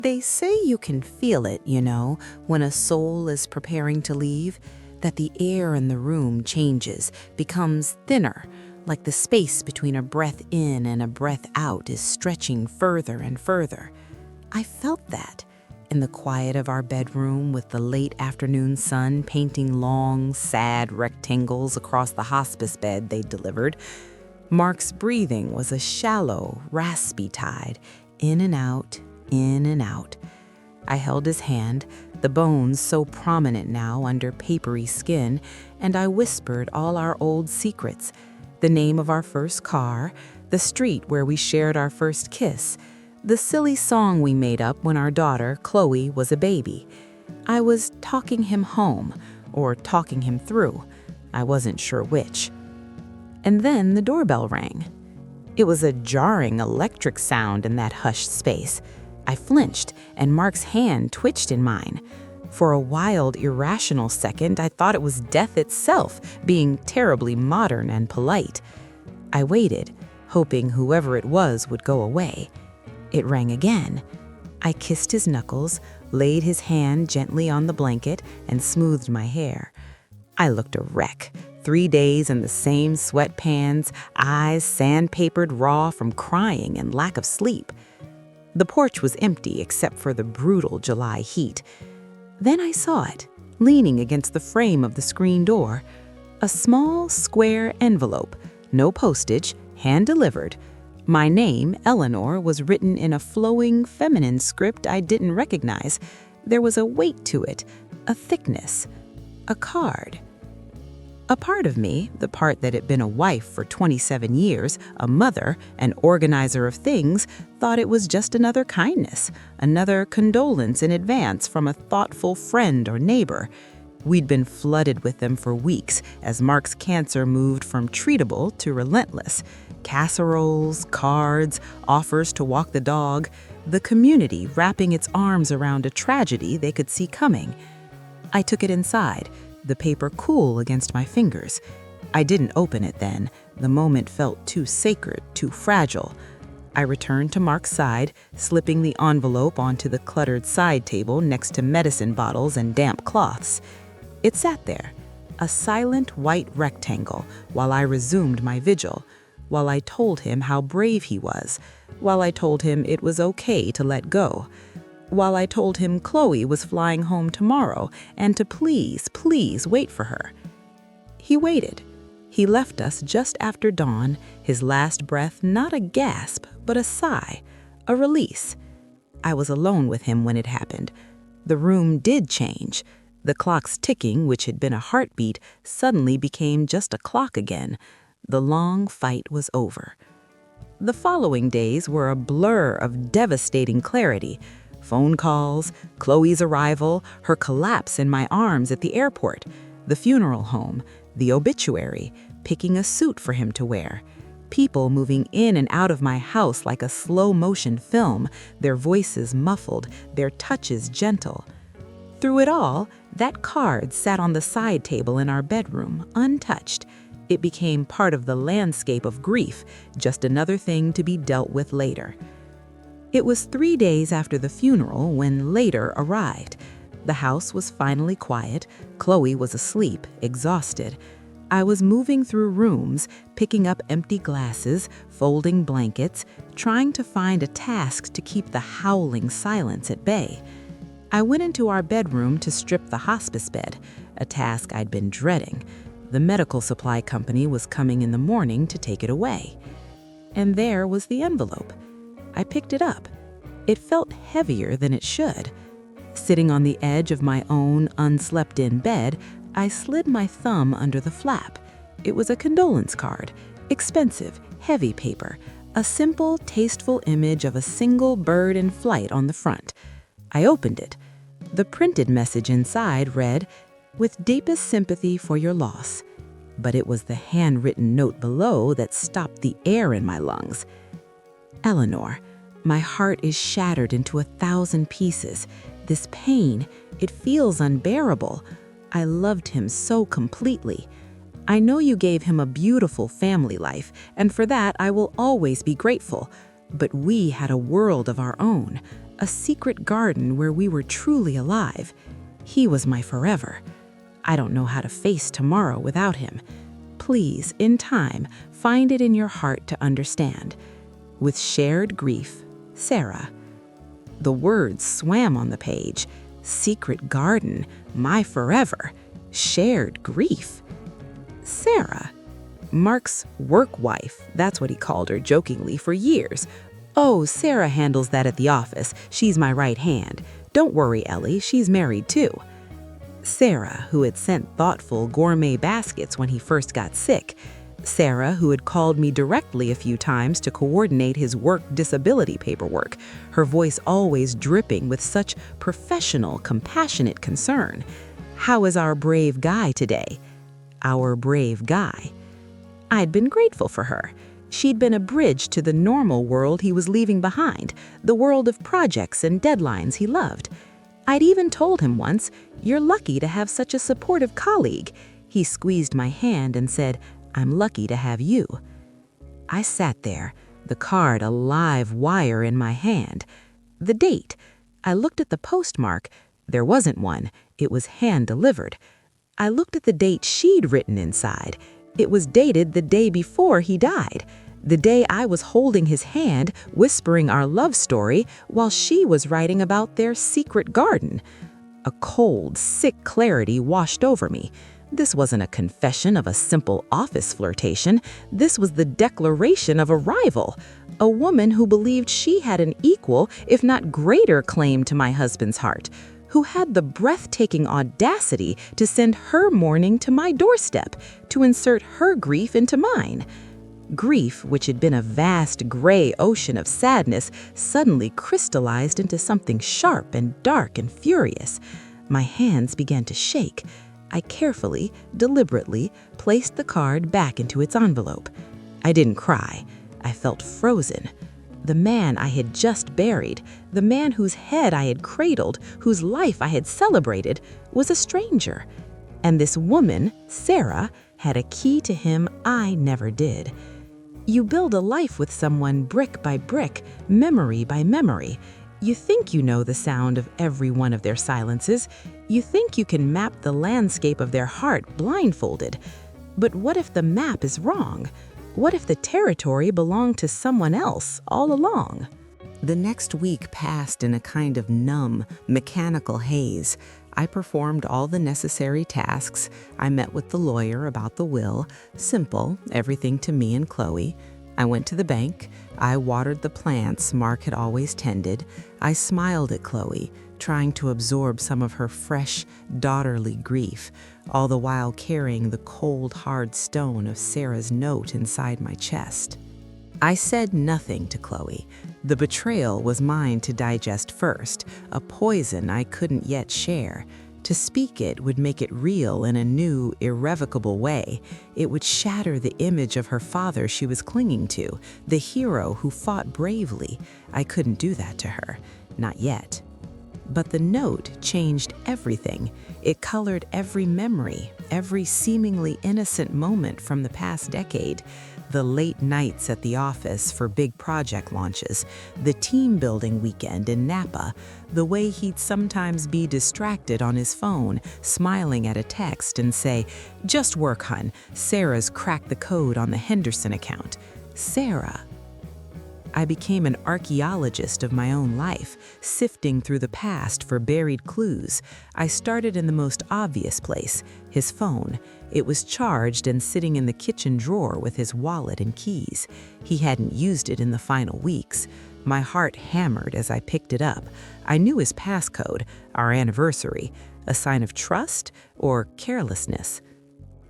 They say you can feel it, when a soul is preparing to leave, that the air in the room changes, becomes thinner, like the space between a breath in and a breath out is stretching further and further. I felt that in the quiet of our bedroom with the late afternoon sun painting long, sad rectangles across the hospice bed they'd delivered. Mark's breathing was a shallow, raspy tide, in and out, in and out. I held his hand, the bones so prominent now under papery skin, and I whispered all our old secrets, the name of our first car, the street where we shared our first kiss, the silly song we made up when our daughter, Chloe, was a baby. I was talking him home, or talking him through. I wasn't sure which. And then the doorbell rang. It was a jarring electric sound in that hushed space. I flinched, and Mark's hand twitched in mine. For a wild, irrational second, I thought it was death itself, being terribly modern and polite. I waited, hoping whoever it was would go away. It rang again. I kissed his knuckles, laid his hand gently on the blanket, and smoothed my hair. I looked a wreck. 3 days in the same sweatpants, eyes sandpapered raw from crying and lack of sleep. The porch was empty except for the brutal July heat. Then I saw it, leaning against the frame of the screen door. A small, square envelope, no postage, hand-delivered. My name, Eleanor, was written in a flowing, feminine script I didn't recognize. There was a weight to it, a thickness, a card. A part of me, the part that had been a wife for 27 years, a mother, an organizer of things, thought it was just another kindness, another condolence in advance from a thoughtful friend or neighbor. We'd been flooded with them for weeks as Mark's cancer moved from treatable to relentless. Casseroles, cards, offers to walk the dog, the community wrapping its arms around a tragedy they could see coming. I took it inside, the paper cool against my fingers. I didn't open it then. The moment felt too sacred, too fragile. I returned to Mark's side, slipping the envelope onto the cluttered side table next to medicine bottles and damp cloths. It sat there, a silent white rectangle, while I resumed my vigil, while I told him how brave he was, while I told him it was okay to let go, while I told him Chloe was flying home tomorrow and to please, please wait for her. He waited. He left us just after dawn, his last breath not a gasp, but a sigh, a release. I was alone with him when it happened. The room did change. The clock's ticking, which had been a heartbeat, suddenly became just a clock again. The long fight was over. The following days were a blur of devastating clarity. Phone calls, Chloe's arrival, her collapse in my arms at the airport, the funeral home, the obituary, picking a suit for him to wear. People moving in and out of my house like a slow-motion film, their voices muffled, their touches gentle. Through it all, that card sat on the side table in our bedroom, untouched. It became part of the landscape of grief, just another thing to be dealt with later. It was 3 days after the funeral when later arrived. The house was finally quiet. Chloe was asleep, exhausted. I was moving through rooms, picking up empty glasses, folding blankets, trying to find a task to keep the howling silence at bay. I went into our bedroom to strip the hospice bed, a task I'd been dreading. The medical supply company was coming in the morning to take it away. And there was the envelope. I picked it up. It felt heavier than it should. Sitting on the edge of my own unslept-in bed, I slid my thumb under the flap. It was a condolence card, expensive, heavy paper, a simple, tasteful image of a single bird in flight on the front. I opened it. The printed message inside read, "With deepest sympathy for your loss." But it was the handwritten note below that stopped the air in my lungs. Eleanor, my heart is shattered into 1,000 pieces. This pain, it feels unbearable. I loved him so completely. I know you gave him a beautiful family life, and for that I will always be grateful. But we had a world of our own, A secret garden where we were truly alive. He was my forever. I don't know how to face tomorrow without him. Please, in time, find it in your heart to understand. With shared grief, Sarah. The words swam on the page. Secret garden, my forever, shared grief. Sarah. Mark's work wife, that's what he called her jokingly for years. Oh, Sarah handles that at the office. She's my right hand. Don't worry, Ellie, she's married too. Sarah, who had sent thoughtful gourmet baskets when he first got sick. Sarah, who had called me directly a few times to coordinate his work disability paperwork, her voice always dripping with such professional, compassionate concern. How is our brave guy today? Our brave guy. I'd been grateful for her. She'd been a bridge to the normal world he was leaving behind, the world of projects and deadlines he loved. I'd even told him once, "You're lucky to have such a supportive colleague." He squeezed my hand and said, "I'm lucky to have you." I sat there, the card a live wire in my hand. The date. I looked at the postmark. There wasn't one. It was hand-delivered. I looked at the date she'd written inside. It was dated the day before he died. The day I was holding his hand, whispering our love story, while she was writing about their secret garden. A cold, sick clarity washed over me. This wasn't a confession of a simple office flirtation. This was the declaration of a rival, a woman who believed she had an equal, if not greater, claim to my husband's heart, who had the breathtaking audacity to send her mourning to my doorstep, to insert her grief into mine. Grief, which had been a vast gray ocean of sadness, suddenly crystallized into something sharp and dark and furious. My hands began to shake. I carefully, deliberately placed the card back into its envelope. I didn't cry. I felt frozen. The man I had just buried, the man whose head I had cradled, whose life I had celebrated, was a stranger. And this woman, Sarah, had a key to him I never did. You build a life with someone brick by brick, memory by memory. You think you know the sound of every one of their silences. You think you can map the landscape of their heart blindfolded. But what if the map is wrong? What if the territory belonged to someone else all along? The next week passed in a kind of numb, mechanical haze. I performed all the necessary tasks. I met with the lawyer about the will. Simple, everything to me and Chloe. I went to the bank. I watered the plants Mark had always tended. I smiled at Chloe, trying to absorb some of her fresh, daughterly grief, all the while carrying the cold, hard stone of Sarah's note inside my chest. I said nothing to Chloe. The betrayal was mine to digest first, a poison I couldn't yet share. To speak it would make it real in a new, irrevocable way. It would shatter the image of her father she was clinging to, the hero who fought bravely. I couldn't do that to her. Not yet. But the note changed everything. It colored every memory, every seemingly innocent moment from the past decade. The late nights at the office for big project launches, the team building weekend in Napa, the way he'd sometimes be distracted on his phone, smiling at a text and say, "Just work, hun. Sarah's cracked the code on the Henderson account." Sarah. I became an archaeologist of my own life, sifting through the past for buried clues. I started in the most obvious place, his phone. It was charged and sitting in the kitchen drawer with his wallet and keys. He hadn't used it in the final weeks. My heart hammered as I picked it up. I knew his passcode, our anniversary, a sign of trust or carelessness.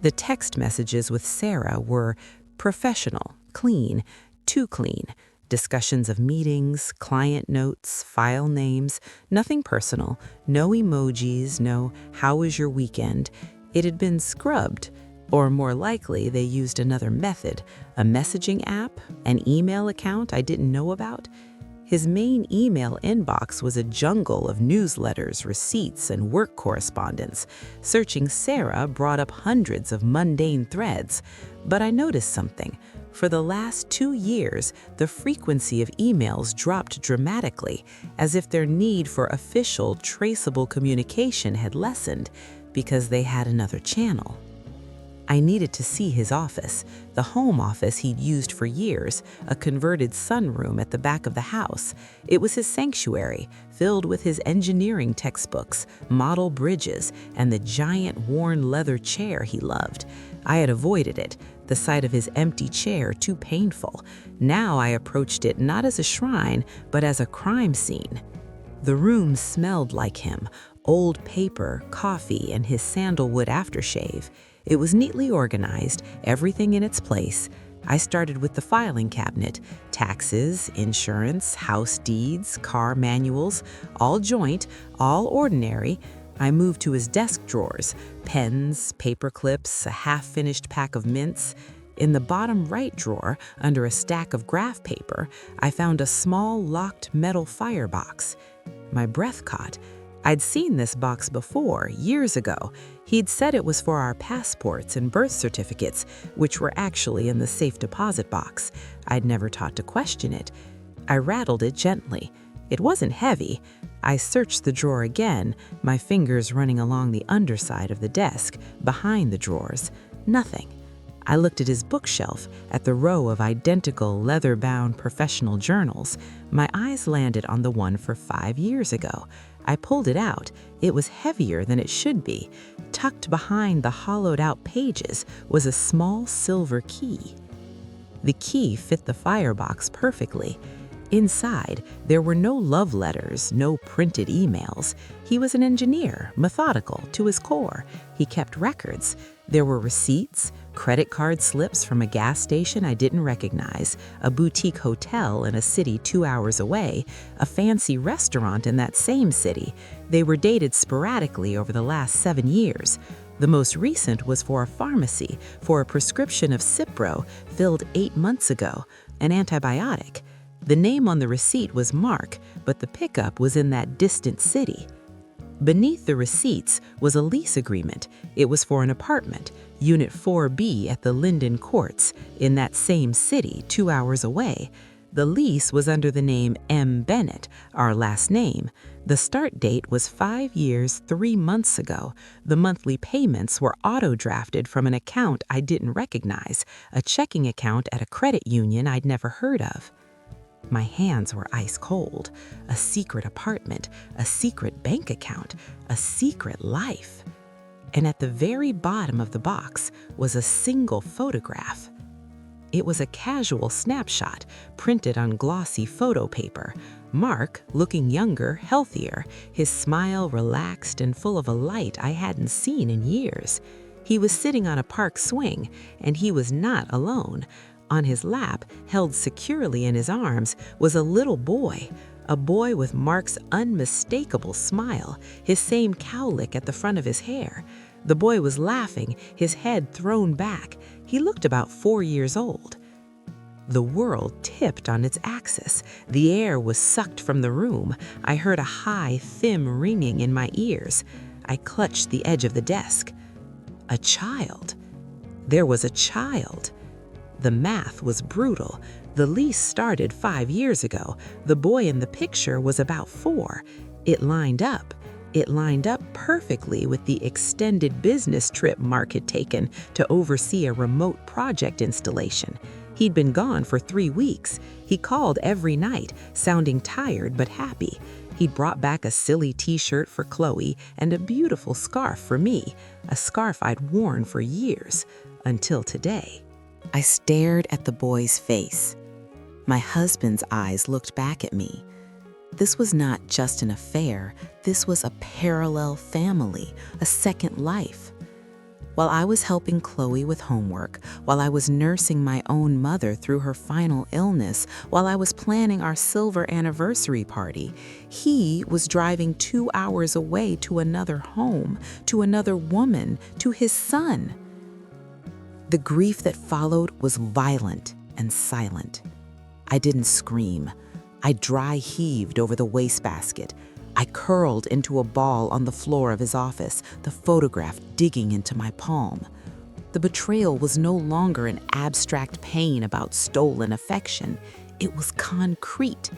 The text messages with Sarah were professional, clean, too clean. Discussions of meetings, client notes, file names, nothing personal, no emojis, no "how was your weekend?" It had been scrubbed, or more likely they used another method, a messaging app, an email account I didn't know about. His main email inbox was a jungle of newsletters, receipts, and work correspondence. Searching Sarah brought up hundreds of mundane threads. But I noticed something. For the last 2 years, the frequency of emails dropped dramatically, as if their need for official, traceable communication had lessened because they had another channel. I needed to see his office, the home office he'd used for years, a converted sunroom at the back of the house. It was his sanctuary, filled with his engineering textbooks, model bridges, and the giant worn leather chair he loved. I had avoided it, the sight of his empty chair too painful. Now I approached it not as a shrine, but as a crime scene. The room smelled like him, old paper, coffee, and his sandalwood aftershave. It was neatly organized, everything in its place. I started with the filing cabinet, taxes, insurance, house deeds, car manuals, all joint, all ordinary. I moved to his desk drawers, pens, paper clips, a half-finished pack of mints. In the bottom right drawer, under a stack of graph paper, I found a small locked metal firebox. My breath caught. I'd seen this box before, years ago. He'd said it was for our passports and birth certificates, which were actually in the safe deposit box. I'd never thought to question it. I rattled it gently. It wasn't heavy. I searched the drawer again, my fingers running along the underside of the desk, behind the drawers. Nothing. I looked at his bookshelf, at the row of identical leather-bound professional journals. My eyes landed on the one for 5 years ago. I pulled it out. It was heavier than it should be. Tucked behind the hollowed-out pages was a small silver key. The key fit the firebox perfectly. Inside, there were no love letters, no printed emails. He was an engineer, methodical to his core. He kept records. There were receipts, credit card slips from a gas station I didn't recognize, a boutique hotel in a city 2 hours away, a fancy restaurant in that same city. They were dated sporadically over the last 7 years. The most recent was for a pharmacy, for a prescription of Cipro filled 8 months ago, an antibiotic. The name on the receipt was Mark, but the pickup was in that distant city. Beneath the receipts was a lease agreement. It was for an apartment, Unit 4B at the Linden Courts, in that same city 2 hours away. The lease was under the name M. Bennett, our last name. The start date was 5 years, 3 months ago. The monthly payments were auto-drafted from an account I didn't recognize, a checking account at a credit union I'd never heard of. My hands were ice cold. A secret apartment, a secret bank account, a secret life. And at the very bottom of the box was a single photograph. It was a casual snapshot printed on glossy photo paper. Mark, looking younger, healthier, his smile relaxed and full of a light I hadn't seen in years. He was sitting on a park swing, and he was not alone. On his lap, held securely in his arms, was a little boy, a boy with Mark's unmistakable smile, his same cowlick at the front of his hair. The boy was laughing, his head thrown back. He looked about 4 years old. The world tipped on its axis. The air was sucked from the room. I heard a high, thin ringing in my ears. I clutched the edge of the desk. A child. There was a child. The math was brutal. The lease started 5 years ago. The boy in the picture was about 4. It lined up. It lined up perfectly with the extended business trip Mark had taken to oversee a remote project installation. He'd been gone for 3 weeks. He called every night, sounding tired but happy. He'd brought back a silly t-shirt for Chloe and a beautiful scarf for me, a scarf I'd worn for years, until today. I stared at the boy's face. My husband's eyes looked back at me. This was not just an affair. This was a parallel family, a second life. While I was helping Chloe with homework, while I was nursing my own mother through her final illness, while I was planning our silver anniversary party, he was driving 2 hours away to another home, to another woman, to his son. The grief that followed was violent and silent. I didn't scream. I dry heaved over the wastebasket. I curled into a ball on the floor of his office, the photograph digging into my palm. The betrayal was no longer an abstract pain about stolen affection. It was concrete.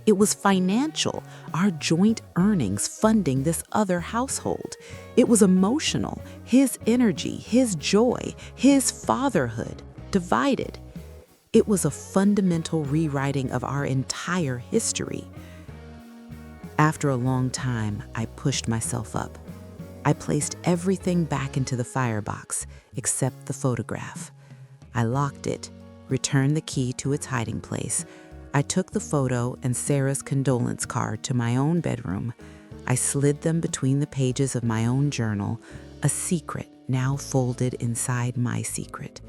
It was financial, our joint earnings funding this other household. It was emotional, his energy, his joy, his fatherhood, divided. It was a fundamental rewriting of our entire history. After a long time, I pushed myself up. I placed everything back into the firebox, except the photograph. I locked it, returned the key to its hiding place. I took the photo and Sarah's condolence card to my own bedroom. I slid them between the pages of my own journal, a secret now folded inside my secret.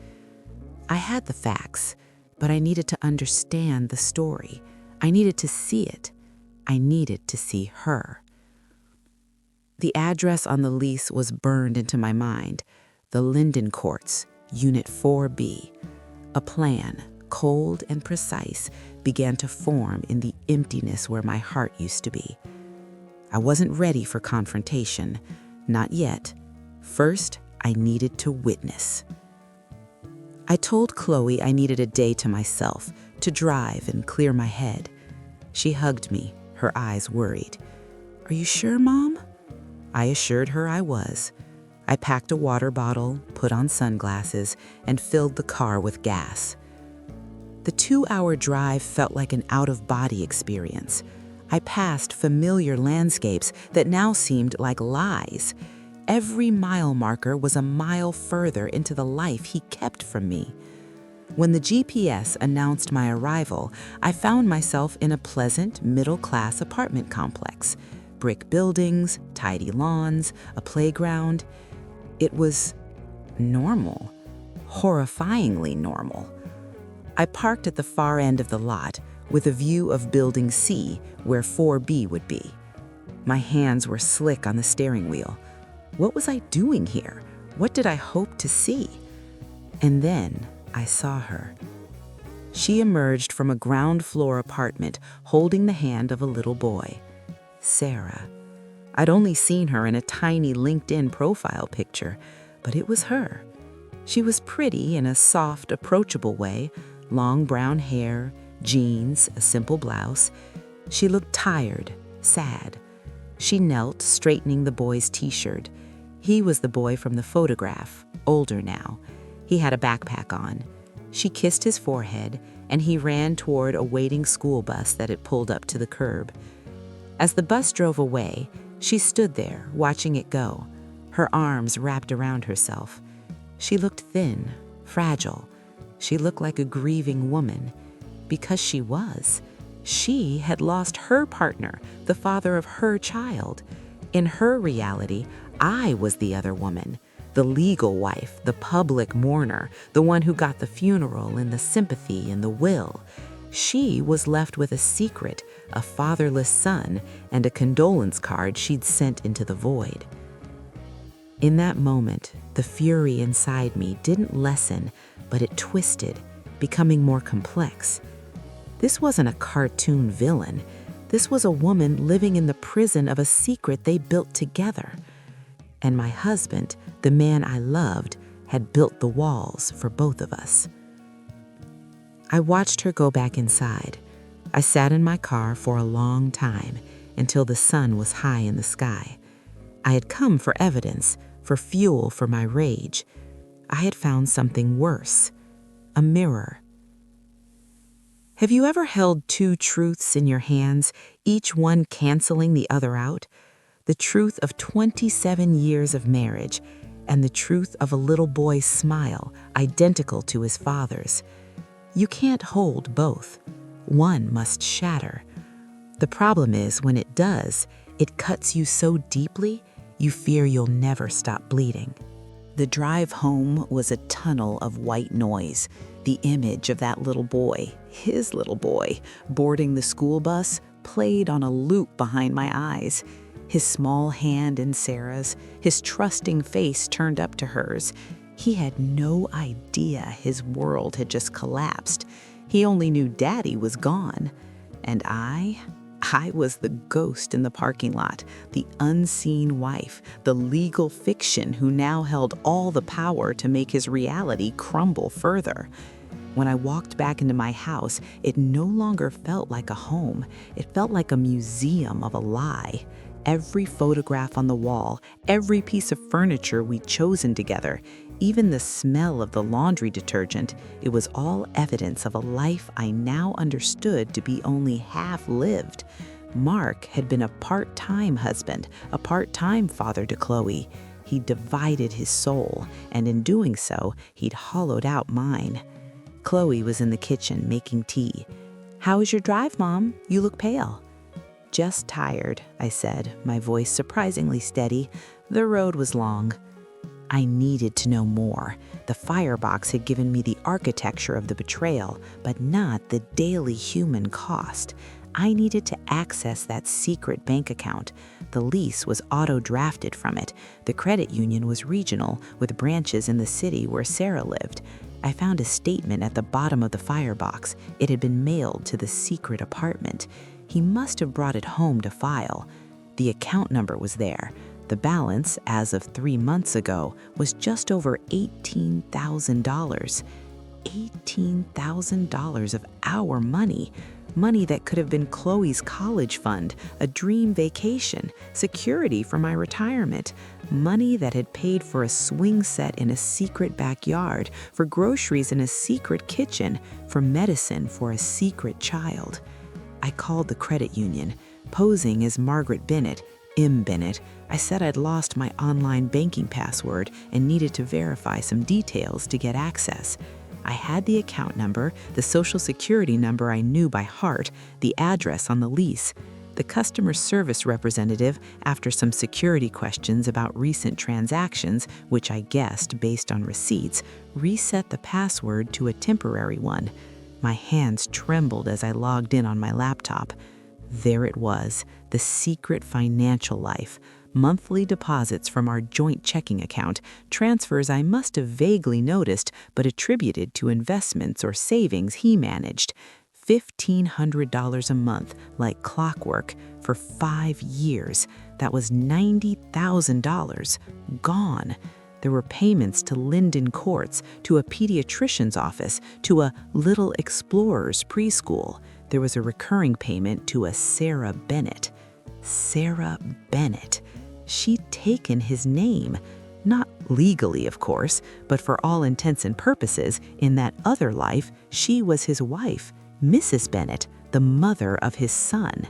I had the facts, but I needed to understand the story. I needed to see it. I needed to see her. The address on the lease was burned into my mind. The Linden Courts, Unit 4B. A plan, cold and precise, began to form in the emptiness where my heart used to be. I wasn't ready for confrontation. Not yet. First, I needed to witness. I told Chloe I needed a day to myself, to drive and clear my head. She hugged me, her eyes worried. "Are you sure, Mom?" I assured her I was. I packed a water bottle, put on sunglasses, and filled the car with gas. The 2-hour drive felt like an out-of-body experience. I passed familiar landscapes that now seemed like lies. Every mile marker was a mile further into the life he kept from me. When the GPS announced my arrival, I found myself in a pleasant, middle-class apartment complex. Brick buildings, tidy lawns, a playground. It was normal, horrifyingly normal. I parked at the far end of the lot with a view of Building C, where 4B would be. My hands were slick on the steering wheel. What was I doing here? What did I hope to see? And then I saw her. She emerged from a ground-floor apartment holding the hand of a little boy. Sarah. I'd only seen her in a tiny LinkedIn profile picture, but it was her. She was pretty in a soft, approachable way, long brown hair, jeans, a simple blouse. She looked tired, sad. She knelt, straightening the boy's t-shirt. He was the boy from the photograph, older now. He had a backpack on. She kissed his forehead, and he ran toward a waiting school bus that had pulled up to the curb. As the bus drove away, she stood there, watching it go, her arms wrapped around herself. She looked thin, fragile. She looked like a grieving woman. Because she was. She had lost her partner, the father of her child. In her reality, I was the other woman, the legal wife, the public mourner, the one who got the funeral and the sympathy and the will. She was left with a secret, a fatherless son, and a condolence card she'd sent into the void. In that moment, the fury inside me didn't lessen, but it twisted, becoming more complex. This wasn't a cartoon villain. This was a woman living in the prison of a secret they built together. And my husband, the man I loved, had built the walls for both of us. I watched her go back inside. I sat in my car for a long time, until the sun was high in the sky. I had come for evidence, for fuel for my rage. I had found something worse, a mirror. Have you ever held two truths in your hands, each one canceling the other out? The truth of 27 years of marriage and the truth of a little boy's smile, identical to his father's. You can't hold both. One must shatter. The problem is, when it does, it cuts you so deeply, you fear you'll never stop bleeding. The drive home was a tunnel of white noise. The image of that little boy, his little boy, boarding the school bus, played on a loop behind my eyes. His small hand in Sarah's, his trusting face turned up to hers. He had no idea his world had just collapsed. He only knew Daddy was gone. And I was the ghost in the parking lot, the unseen wife, the legal fiction who now held all the power to make his reality crumble further. When I walked back into my house, it no longer felt like a home. It felt like a museum of a lie. Every photograph on the wall, every piece of furniture we'd chosen together, even the smell of the laundry detergent, it was all evidence of a life I now understood to be only half-lived. Mark had been a part-time husband, a part-time father to Chloe. He divided his soul, and in doing so, he'd hollowed out mine. Chloe was in the kitchen making tea. "How was your drive, Mom? You look pale." "Just tired," I said, my voice surprisingly steady. The road was long. I needed to know more. The firebox had given me the architecture of the betrayal, but not the daily human cost. I needed to access that secret bank account. The lease was auto-drafted from it. The credit union was regional, with branches in the city where Sarah lived. I found a statement at the bottom of the firebox. It had been mailed to the secret apartment. He must have brought it home to file. The account number was there. The balance, as of 3 months ago, was just over $18,000. $18,000 of our money. Money that could have been Chloe's college fund, a dream vacation, security for my retirement. Money that had paid for a swing set in a secret backyard, for groceries in a secret kitchen, for medicine for a secret child. I called the credit union, posing as Margaret Bennett, M. Bennett. I said I'd lost my online banking password and needed to verify some details to get access. I had the account number, the social security number I knew by heart, the address on the lease. The customer service representative, after some security questions about recent transactions, which I guessed based on receipts, reset the password to a temporary one. My hands trembled as I logged in on my laptop. There it was, the secret financial life. Monthly deposits from our joint checking account, transfers I must have vaguely noticed but attributed to investments or savings he managed. $1,500 a month, like clockwork, for 5 years. That was $90,000. Gone. There were payments to Linden Courts, to a pediatrician's office, to a Little Explorers preschool. There was a recurring payment to a Sarah Bennett. Sarah Bennett. She'd taken his name. Not legally, of course, but for all intents and purposes, in that other life, she was his wife, Mrs. Bennett, the mother of his son.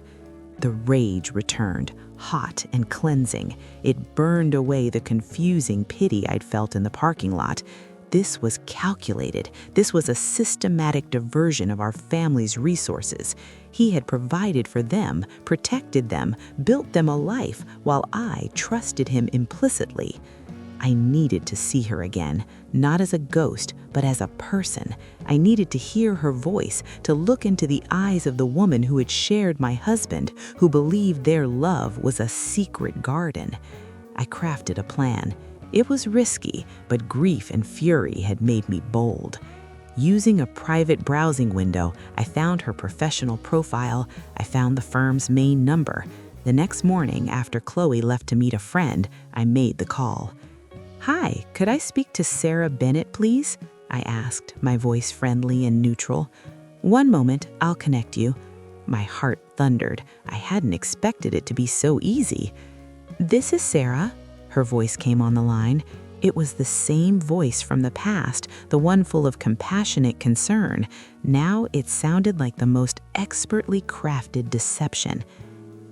The rage returned, hot and cleansing. It burned away the confusing pity I'd felt in the parking lot. This was calculated. This was a systematic diversion of our family's resources. He had provided for them, protected them, built them a life, while I trusted him implicitly. I needed to see her again, not as a ghost, but as a person. I needed to hear her voice, to look into the eyes of the woman who had shared my husband, who believed their love was a secret garden. I crafted a plan. It was risky, but grief and fury had made me bold. Using a private browsing window, I found her professional profile. I found the firm's main number. The next morning, after Chloe left to meet a friend, I made the call. "Hi, could I speak to Sarah Bennett, please?" I asked, my voice friendly and neutral. "One moment, I'll connect you." My heart thundered. I hadn't expected it to be so easy. "This is Sarah." Her voice came on the line. It was the same voice from the past, the one full of compassionate concern. Now it sounded like the most expertly crafted deception.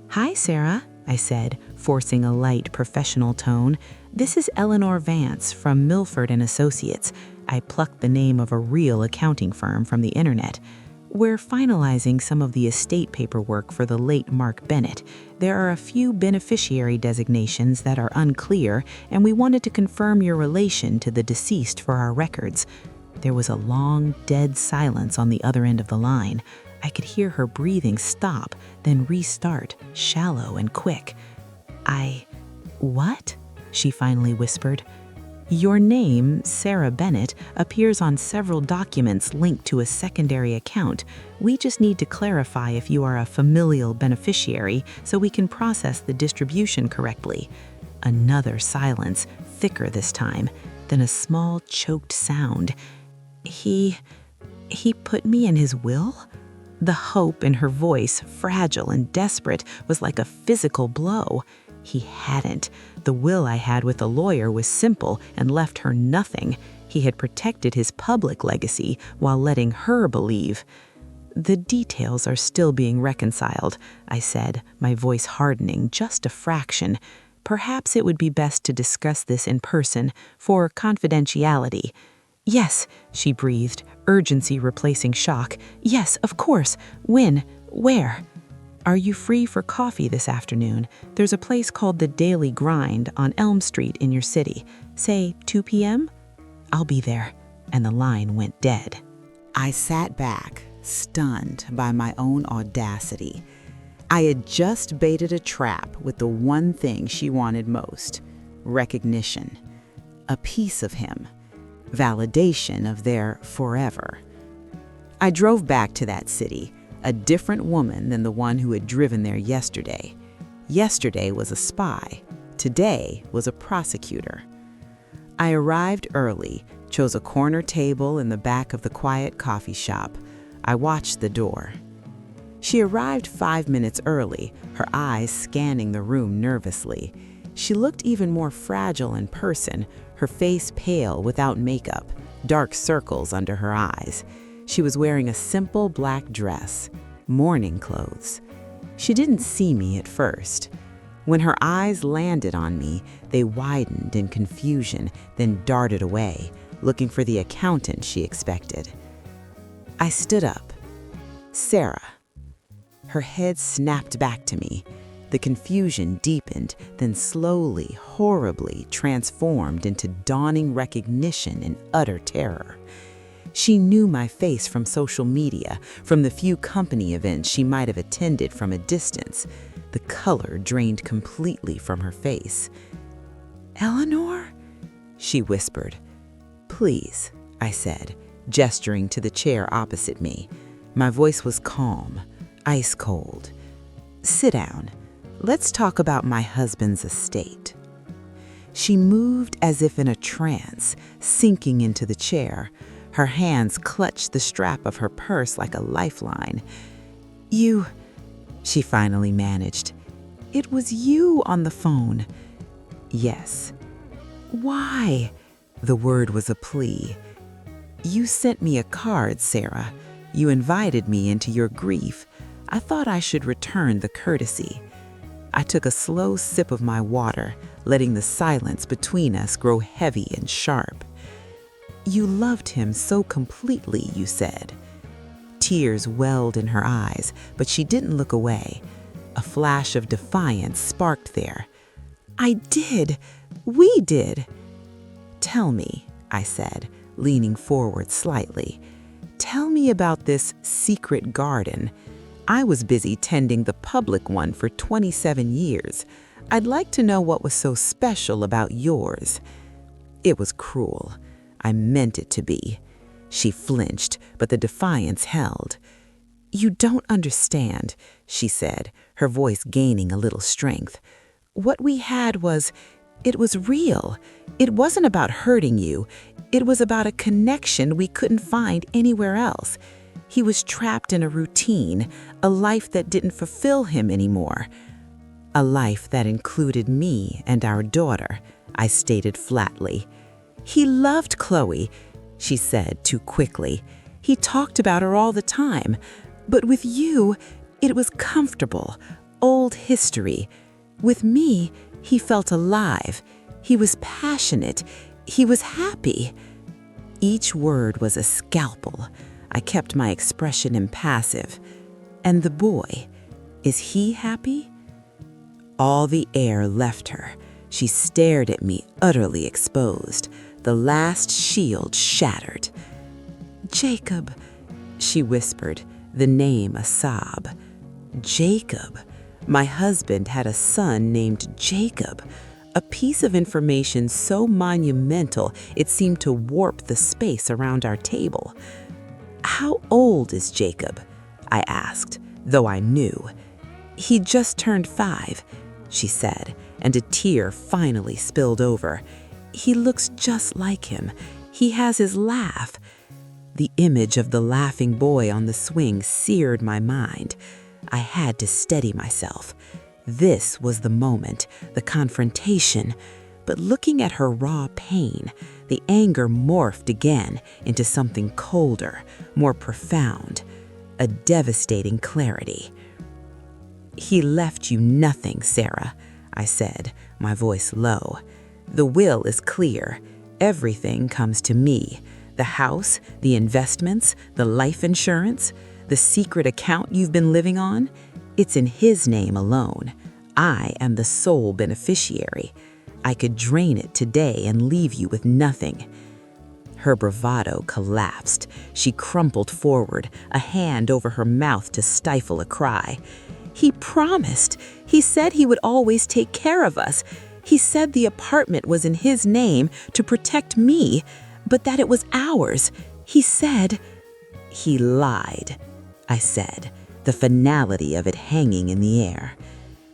"Hi, Sarah," I said, forcing a light, professional tone. "This is Eleanor Vance from Milford and Associates." I plucked the name of a real accounting firm from the internet. "We're finalizing some of the estate paperwork for the late Mark Bennett. There are a few beneficiary designations that are unclear, and we wanted to confirm your relation to the deceased for our records." There was a long, dead silence on the other end of the line. I could hear her breathing stop, then restart, shallow and quick. What?" she finally whispered. Your name, Sarah Bennett, appears on several documents linked to a secondary account. We just need to clarify if you are a familial beneficiary so we can process the distribution correctly. Another silence, thicker this time, then a small choked sound. He put me in his will? The hope in her voice, fragile and desperate, was like a physical blow. He hadn't. The will I had with the lawyer was simple and left her nothing. He had protected his public legacy while letting her believe. The details are still being reconciled, I said, my voice hardening just a fraction. Perhaps it would be best to discuss this in person for confidentiality. Yes, she breathed, urgency replacing shock. Yes, of course. When? Where? Are you free for coffee this afternoon? There's a place called the Daily Grind on Elm Street in your city. Say 2 p.m.? I'll be there. And the line went dead. I sat back, stunned by my own audacity. I had just baited a trap with the one thing she wanted most: recognition, a piece of him, validation of their forever. I drove back to that city, a different woman than the one who had driven there yesterday. Yesterday was a spy. Today was a prosecutor. I arrived early, chose a corner table in the back of the quiet coffee shop. I watched the door. She arrived 5 minutes early, her eyes scanning the room nervously. She looked even more fragile in person, her face pale without makeup, dark circles under her eyes. She was wearing a simple black dress, mourning clothes. She didn't see me at first. When her eyes landed on me, they widened in confusion, then darted away, looking for the accountant she expected. I stood up. Sarah. Her head snapped back to me. The confusion deepened, then slowly, horribly transformed into dawning recognition and utter terror. She knew my face from social media, from the few company events she might have attended from a distance. The color drained completely from her face. "Eleanor?" she whispered. "Please," I said, gesturing to the chair opposite me. My voice was calm, ice cold. "Sit down. Let's talk about my husband's estate." She moved as if in a trance, sinking into the chair. Her hands clutched the strap of her purse like a lifeline. "You," she finally managed. "It was you on the phone." "Yes." "Why?" The word was a plea. "You sent me a card, Sarah. You invited me into your grief. I thought I should return the courtesy." I took a slow sip of my water, letting the silence between us grow heavy and sharp. "You loved him so completely," you said. Tears welled in her eyes, but she didn't look away. A flash of defiance sparked there. "I did. We did." "Tell me," I said, leaning forward slightly. "Tell me about this secret garden. I was busy tending the public one for 27 years. I'd like to know what was so special about yours." It was cruel. I meant it to be. She flinched, but the defiance held. "You don't understand," she said, her voice gaining a little strength. "What we had it was real. It wasn't about hurting you. It was about a connection we couldn't find anywhere else. He was trapped in a routine, a life that didn't fulfill him anymore. A life that included me and our daughter," I stated flatly. "He loved Chloe," she said too quickly. "He talked about her all the time. But with you, it was comfortable, old history. With me, he felt alive. He was passionate. He was happy." Each word was a scalpel. I kept my expression impassive. "And the boy, is he happy?" All the air left her. She stared at me, utterly exposed. The last shield shattered. "Jacob," she whispered, the name a sob. "Jacob. My husband had a son named Jacob. a piece of information so monumental it seemed to warp the space around our table. "How old is Jacob?" I asked, though I knew. "He just turned 5, she said, and a tear finally spilled over. "He looks just like him. He has his laugh." The image of the laughing boy on the swing seared my mind. I had to steady myself. This was the moment, the confrontation. But looking at her raw pain, the anger morphed again into something colder, more profound, a devastating clarity. "He left you nothing, Sarah," I said, my voice low. "The will is clear. Everything comes to me. The house, the investments, the life insurance, the secret account you've been living on. It's in his name alone. I am the sole beneficiary. I could drain it today and leave you with nothing." Her bravado collapsed. She crumpled forward, a hand over her mouth to stifle a cry. "He promised. He said he would always take care of us. He said the apartment was in his name to protect me, but that it was ours. He said—" "He lied," I said, the finality of it hanging in the air.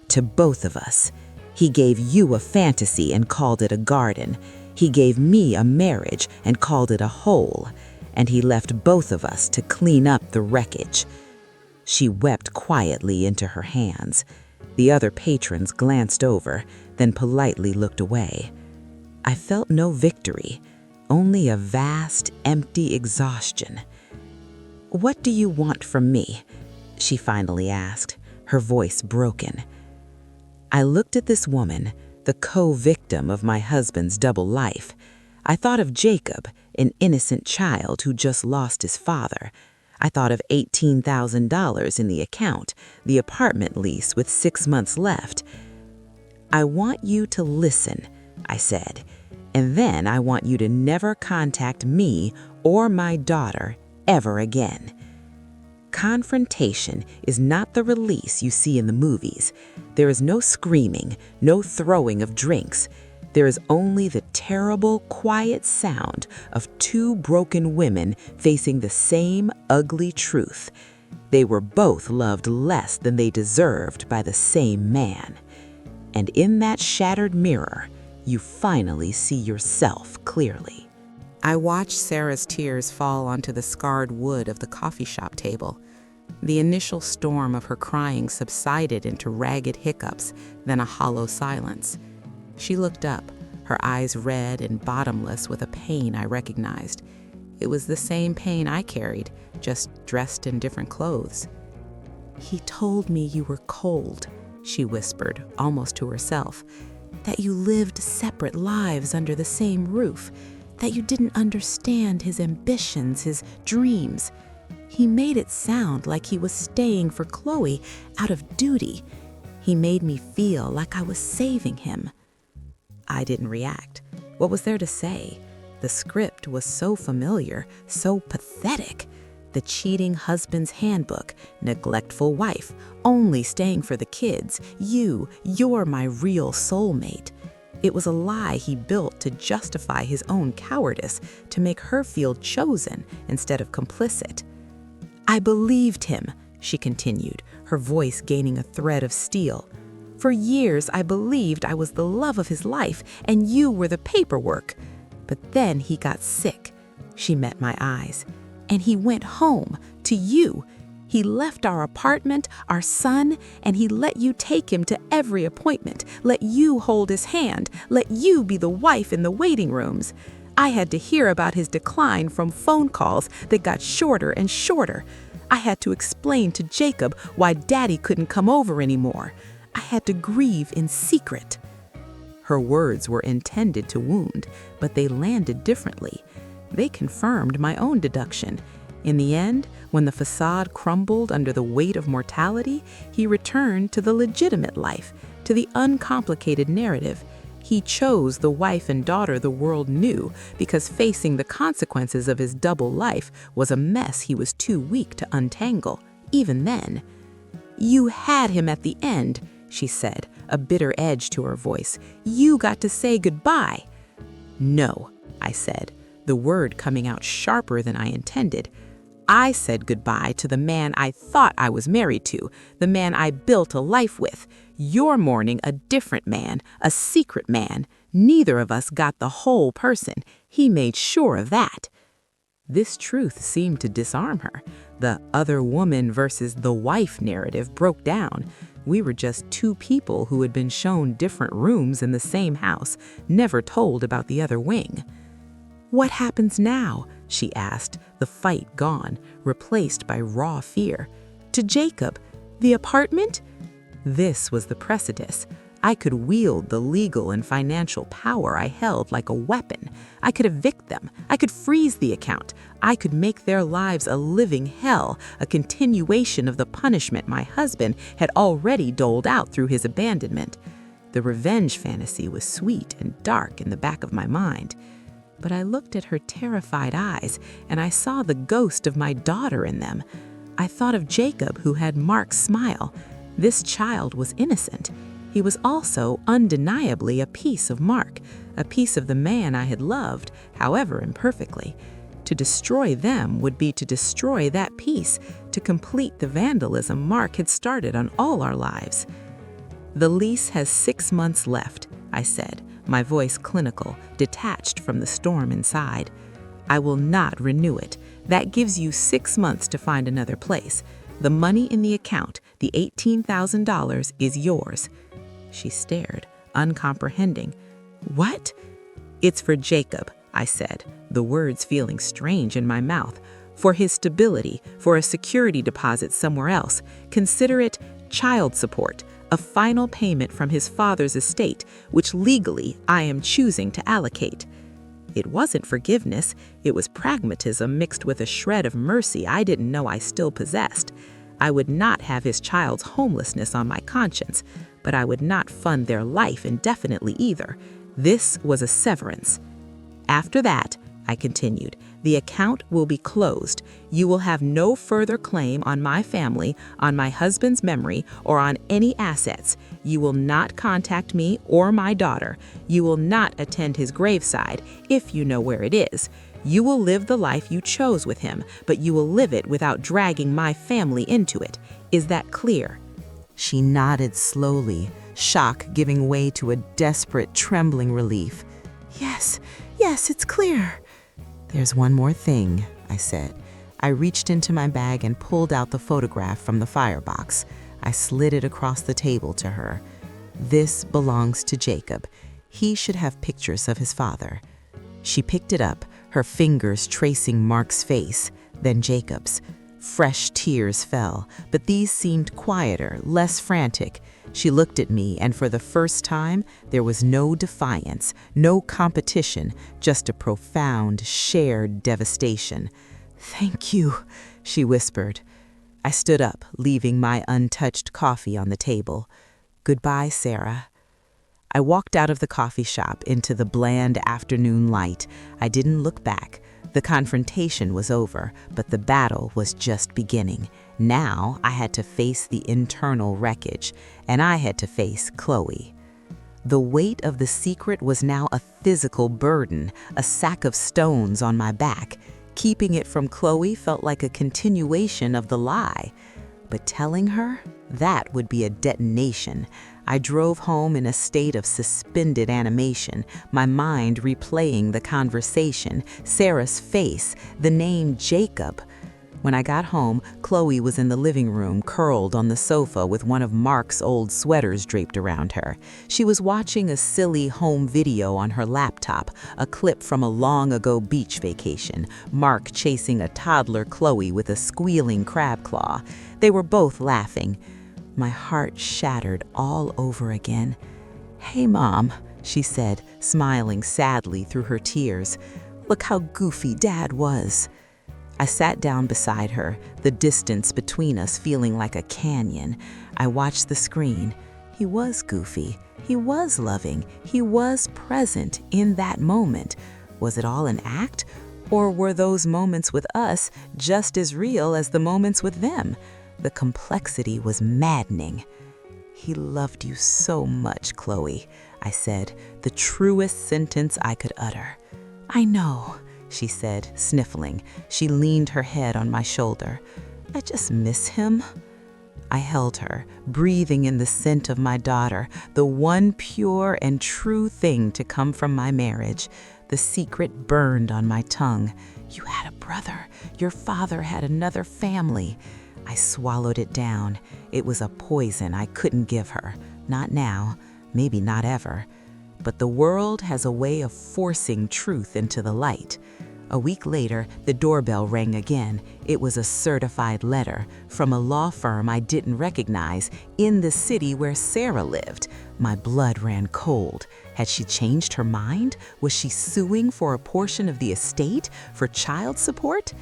"To both of us. He gave you a fantasy and called it a garden. He gave me a marriage and called it a hole. And he left both of us to clean up the wreckage." She wept quietly into her hands. The other patrons glanced over, then politely looked away. I felt no victory, only a vast, empty exhaustion. "What do you want from me?" she finally asked, her voice broken. I looked at this woman, the co-victim of my husband's double life. I thought of Jacob, an innocent child who just lost his father. I thought of $18,000 in the account, the apartment lease with 6 months left. "I want you to listen," I said, "and then I want you to never contact me or my daughter ever again." Confrontation is not the release you see in the movies. There is no screaming, no throwing of drinks. There is only the terrible, quiet sound of two broken women facing the same ugly truth. They were both loved less than they deserved by the same man. And in that shattered mirror, you finally see yourself clearly. I watched Sarah's tears fall onto the scarred wood of the coffee shop table. The initial storm of her crying subsided into ragged hiccups, then a hollow silence. She looked up, her eyes red and bottomless with a pain I recognized. It was the same pain I carried, just dressed in different clothes. "He told me you were cold," she whispered, almost to herself, "that you lived separate lives under the same roof, that you didn't understand his ambitions, his dreams. He made it sound like he was staying for Chloe out of duty. He made me feel like I was saving him." I didn't react. What was there to say? The script was so familiar, so pathetic. The cheating husband's handbook, neglectful wife, only staying for the kids. You're my real soulmate. It was a lie he built to justify his own cowardice, to make her feel chosen instead of complicit. "I believed him," she continued, her voice gaining a thread of steel. "For years I believed I was the love of his life and you were the paperwork. But then he got sick." She met my eyes. "And he went home, to you. He left our apartment, our son, and he let you take him to every appointment, let you hold his hand, let you be the wife in the waiting rooms. I had to hear about his decline from phone calls that got shorter and shorter. I had to explain to Jacob why Daddy couldn't come over anymore. I had to grieve in secret." Her words were intended to wound, but they landed differently. They confirmed my own deduction. In the end, when the facade crumbled under the weight of mortality, he returned to the legitimate life, to the uncomplicated narrative. He chose the wife and daughter the world knew because facing the consequences of his double life was a mess he was too weak to untangle, even then. "You had him at the end," she said, a bitter edge to her voice. "You got to say goodbye." "No," I said, the word coming out sharper than I intended. "I said goodbye to the man I thought I was married to, the man I built a life with. You're mourning a different man, a secret man. Neither of us got the whole person. He made sure of that." This truth seemed to disarm her. The other woman versus the wife narrative broke down. We were just two people who had been shown different rooms in the same house, never told about the other wing. "What happens now?" she asked, the fight gone, replaced by raw fear. "To Jacob? The apartment?" This was the precipice. I could wield the legal and financial power I held like a weapon. I could evict them. I could freeze the account. I could make their lives a living hell, a continuation of the punishment my husband had already doled out through his abandonment. The revenge fantasy was sweet and dark in the back of my mind. But I looked at her terrified eyes, and I saw the ghost of my daughter in them. I thought of Jacob, who had Mark's smile. This child was innocent. He was also undeniably a piece of Mark, a piece of the man I had loved, however imperfectly. To destroy them would be to destroy that piece, to complete the vandalism Mark had started on all our lives. "The lease has 6 months left," I said, my voice clinical, detached from the storm inside. "I will not renew it. That gives you 6 months to find another place. The money in the account, the $18,000, is yours." She stared, uncomprehending. "What?" "It's for Jacob," I said, the words feeling strange in my mouth. "For his stability, for a security deposit somewhere else. Consider it child support, a final payment from his father's estate, which legally I am choosing to allocate." It wasn't forgiveness, it was pragmatism mixed with a shred of mercy I didn't know I still possessed. I would not have his child's homelessness on my conscience, but I would not fund their life indefinitely either. This was a severance. "After that," I continued, "the account will be closed. You will have no further claim on my family, on my husband's memory, or on any assets. You will not contact me or my daughter. You will not attend his graveside, if you know where it is. You will live the life you chose with him, but you will live it without dragging my family into it. Is that clear?" She nodded slowly, shock giving way to a desperate, trembling relief. Yes, it's clear." "There's one more thing," I said. I reached into my bag and pulled out the photograph from the firebox. I slid it across the table to her. "This belongs to Jacob. He should have pictures of his father." She picked it up, her fingers tracing Mark's face, then Jacob's. Fresh tears fell, but these seemed quieter, less frantic. She looked at me, and for the first time, there was no defiance, no competition, just a profound, shared devastation. "Thank you," she whispered. I stood up, leaving my untouched coffee on the table. "Goodbye, Sarah." I walked out of the coffee shop into the bland afternoon light. I didn't look back. The confrontation was over, but the battle was just beginning. Now I had to face the internal wreckage, and I had to face Chloe. The weight of the secret was now a physical burden, a sack of stones on my back. Keeping it from Chloe felt like a continuation of the lie. But telling her, that would be a detonation. I drove home in a state of suspended animation, my mind replaying the conversation, Sarah's face, the name Jacob. When I got home, Chloe was in the living room, curled on the sofa with one of Mark's old sweaters draped around her. She was watching a silly home video on her laptop, a clip from a long-ago beach vacation, Mark chasing a toddler Chloe with a squealing crab claw. They were both laughing. My heart shattered all over again. "Hey, Mom," she said, smiling sadly through her tears. "Look how goofy Dad was." I sat down beside her, the distance between us feeling like a canyon. I watched the screen. He was goofy. He was loving. He was present in that moment. Was it all an act? Or were those moments with us just as real as the moments with them? The complexity was maddening. He loved you so much, Chloe, I said, the truest sentence I could utter. I know, she said, sniffling. She leaned her head on my shoulder. I just miss him. I held her, breathing in the scent of my daughter, the one pure and true thing to come from my marriage. The secret burned on my tongue. You had a brother. Your father had another family. I swallowed it down. It was a poison I couldn't give her. Not now, maybe not ever. But the world has a way of forcing truth into the light. A week later, the doorbell rang again. It was a certified letter from a law firm I didn't recognize in the city where Sarah lived. My blood ran cold. Had she changed her mind? Was she suing for a portion of the estate for child support?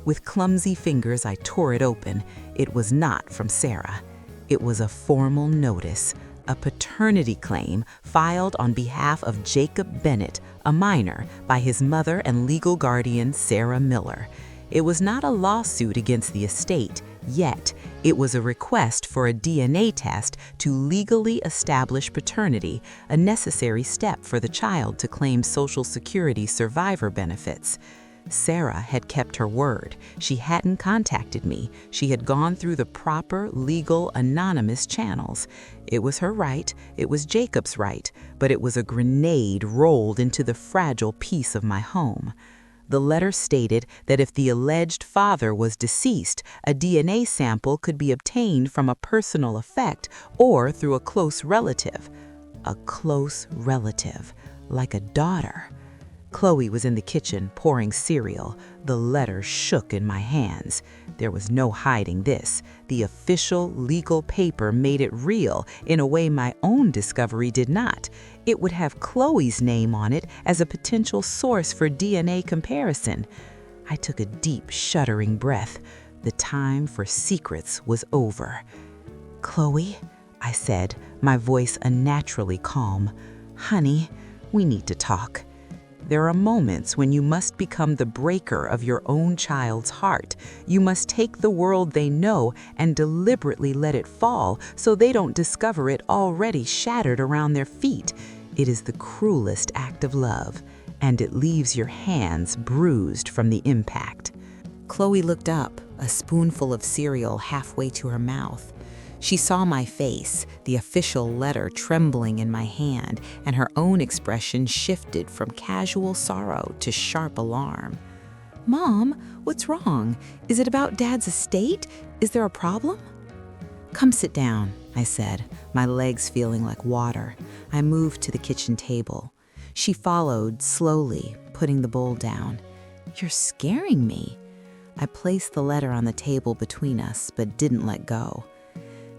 With clumsy fingers, I tore it open. It was not from Sarah. It was a formal notice, a paternity claim filed on behalf of Jacob Bennett, a minor, by his mother and legal guardian, Sarah Miller. It was not a lawsuit against the estate, yet it was a request for a DNA test to legally establish paternity, a necessary step for the child to claim Social Security survivor benefits. Sarah had kept her word. She hadn't contacted me. She had gone through the proper, legal, anonymous channels. It was her right. It was Jacob's right. But it was a grenade rolled into the fragile peace of my home. The letter stated that if the alleged father was deceased, a DNA sample could be obtained from a personal effect or through a close relative. A close relative, like a daughter. Chloe was in the kitchen pouring cereal. The letter shook in my hands. There was no hiding this. The official legal paper made it real in a way my own discovery did not. It would have Chloe's name on it as a potential source for DNA comparison. I took a deep, shuddering breath. The time for secrets was over. Chloe, I said, my voice unnaturally calm. Honey, we need to talk. There are moments when you must become the breaker of your own child's heart. You must take the world they know and deliberately let it fall so they don't discover it already shattered around their feet. It is the cruelest act of love, and it leaves your hands bruised from the impact. Chloe looked up, a spoonful of cereal halfway to her mouth. She saw my face, the official letter trembling in my hand, and her own expression shifted from casual sorrow to sharp alarm. Mom, what's wrong? Is it about Dad's estate? Is there a problem? Come sit down, I said, my legs feeling like water. I moved to the kitchen table. She followed, slowly, putting the bowl down. You're scaring me. I placed the letter on the table between us, but didn't let go.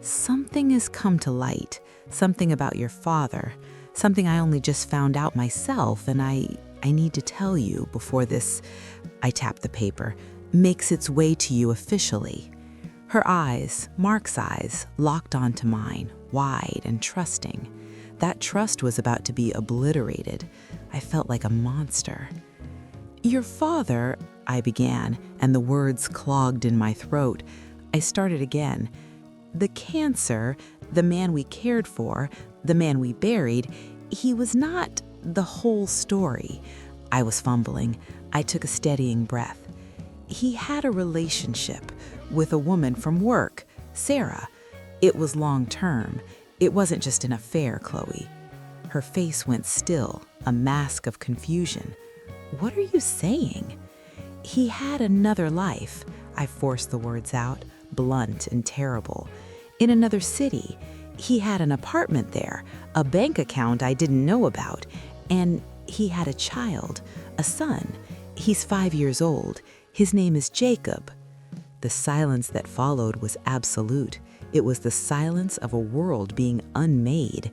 Something has come to light, something about your father, something I only just found out myself, and I need to tell you before this, I tapped the paper, makes its way to you officially. Her eyes, Mark's eyes, locked onto mine, wide and trusting. That trust was about to be obliterated. I felt like a monster. Your father, I began, and the words clogged in my throat. I started again. The cancer, the man we cared for, the man we buried, he was not the whole story. I was fumbling. I took a steadying breath. He had a relationship with a woman from work, Sarah. It was long-term. It wasn't just an affair, Chloe. Her face went still, a mask of confusion. What are you saying? He had another life. I forced the words out, blunt and terrible. In another city. He had an apartment there, a bank account I didn't know about, and he had a child, a son. He's 5 years old. His name is Jacob. The silence that followed was absolute. It was the silence of a world being unmade.